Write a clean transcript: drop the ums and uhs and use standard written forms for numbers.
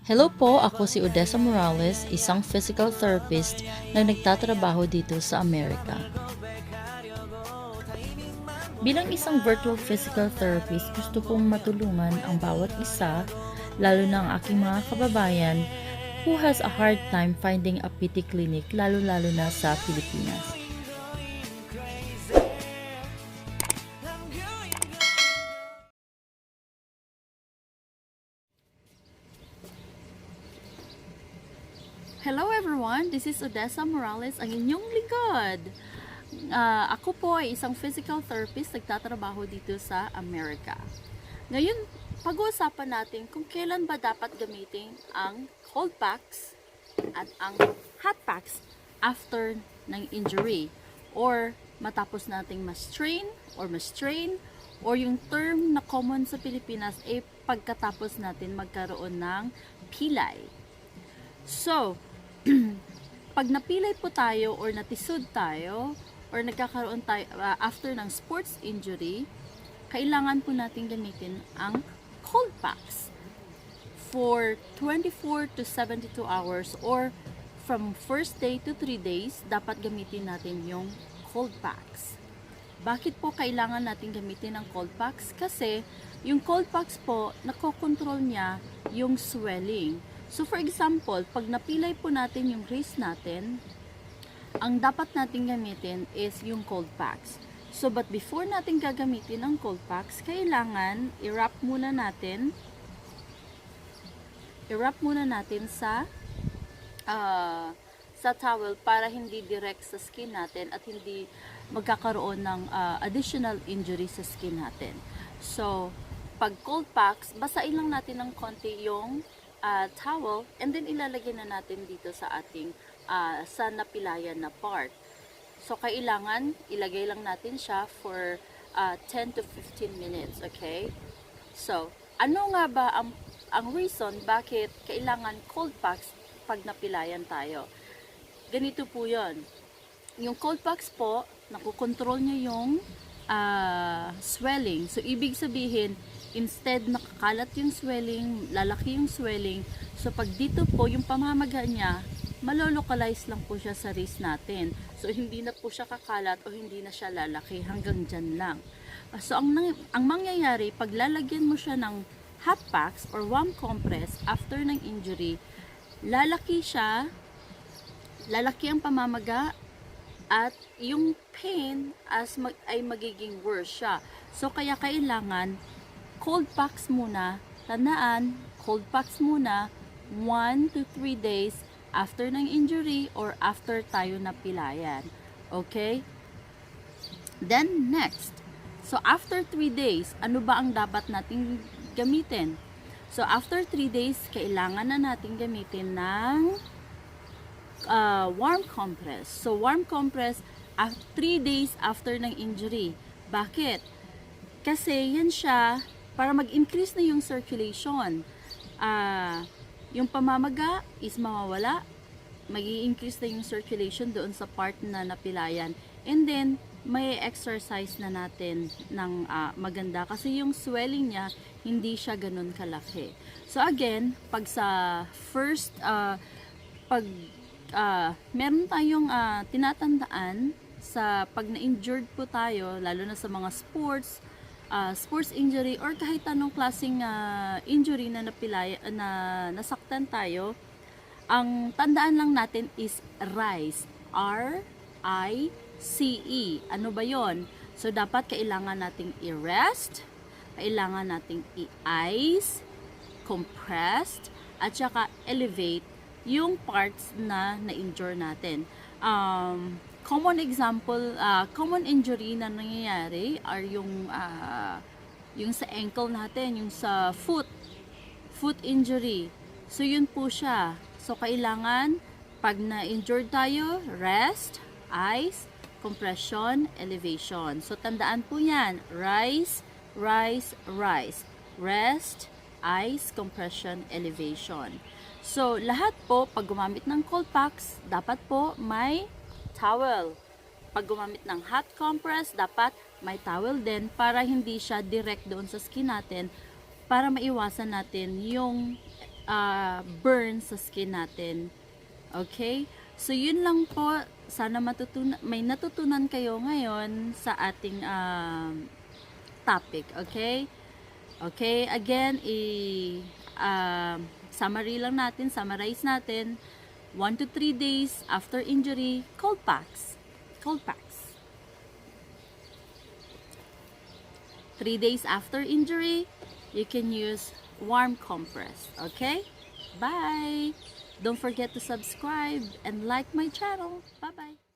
Hello po, ako si Odessa Morales, isang physical therapist na nagtatrabaho dito sa Amerika. Bilang isang virtual physical therapist, gusto kong matulungan ang bawat isa, lalo na ang aking mga kababayan who has a hard time finding a PT clinic, lalo-lalo na sa Pilipinas. Hello everyone, this is Odessa Morales, ang inyong lingkod. Ako po ay isang physical therapist nagtatrabaho dito sa Amerika. Ngayon, pag-uusapan natin kung kailan ba dapat gamitin ang cold packs at ang hot packs after ng injury or matapos nating ma-strain or yung term na common sa Pilipinas ay pagkatapos natin magkaroon ng pilay. So, pag napilay po tayo or natisod tayo or nagkakaroon tayo after ng sports injury, kailangan po natin gamitin ang cold packs for 24 to 72 hours or from first day to 3 days, dapat gamitin natin yung cold packs. Bakit po kailangan natin gamitin ang cold packs? Kasi yung cold packs po, nakokontrol niya yung swelling. So for example, pag napilay po natin yung wrist natin, ang dapat natin gamitin is yung cold packs. So but before natin gagamitin ang cold packs, kailangan i-wrap muna natin sa towel para hindi direct sa skin natin at hindi magkakaroon ng additional injury sa skin natin. So pag cold packs, basain lang natin ng konti yung towel and then ilalagay na natin dito sa ating sa napilayan na part. So kailangan ilagay lang natin siya for 10 to 15 minutes, okay? So, ano nga ba ang reason bakit kailangan cold packs pag napilayan tayo? Ganito po 'yon. Yung cold packs po, nakokontrol niya yung swelling. So ibig sabihin, instead nakakalat yung swelling, lalaki yung swelling. So pag dito po, yung pamamaga niya, malolocalize lang po siya sa wrist natin. So hindi na po siya kakalat o hindi na siya lalaki, hanggang dyan lang. So ang mangyayari, pag lalagyan mo siya ng hot packs or warm compress after ng injury, lalaki siya, lalaki ang pamamaga, at yung pain ay magiging worse siya. So kaya kailangan cold packs muna, tandaan, cold packs muna 1 to 3 days after ng injury or after tayo napilayan. Okay? Then next, so after 3 days, ano ba ang dapat nating gamitin? So after 3 days, kailangan na natin gamitin ng warm compress. So warm compress 3 days after ng injury. Bakit? Kasi yan siya para mag-increase na yung circulation. Yung pamamaga is mawawala, mag-i-increase na yung circulation doon sa part na napilayan. And then, may exercise na natin ng maganda kasi yung swelling niya, hindi siya ganun kalaki. So again, pag sa first, meron tayong tinatandaan sa pag na-injured po tayo, lalo na sa mga sports injury or kahit anong klaseng injury na nasaktan tayo, ang tandaan lang natin is RICE. R-I-C-E. Ano ba yon? So, dapat kailangan nating i-rest, kailangan nating i-ice, compressed, at saka elevate yung parts na na-injure natin. Common example, common injury na nangyayari are yung sa ankle natin, yung sa foot injury. So yun po siya. So kailangan pag na-injured tayo, rest, ice, compression, elevation. So tandaan po yan, rise, rise, rise. Rest, ice, compression, elevation. So lahat po, pag gumamit ng cold packs, dapat po may towel. Pag gumamit ng hot compress, dapat may towel din para hindi siya direct doon sa skin natin, para maiwasan natin yung burn sa skin natin. Okay? So, yun lang po. Sana may natutunan kayo ngayon sa ating topic. Okay? Okay? Again, summarize natin. 1 to 3 days after injury, cold packs. Cold packs. 3 days after injury, you can use warm compress. Okay? Bye! Don't forget to subscribe and like my channel. Bye-bye!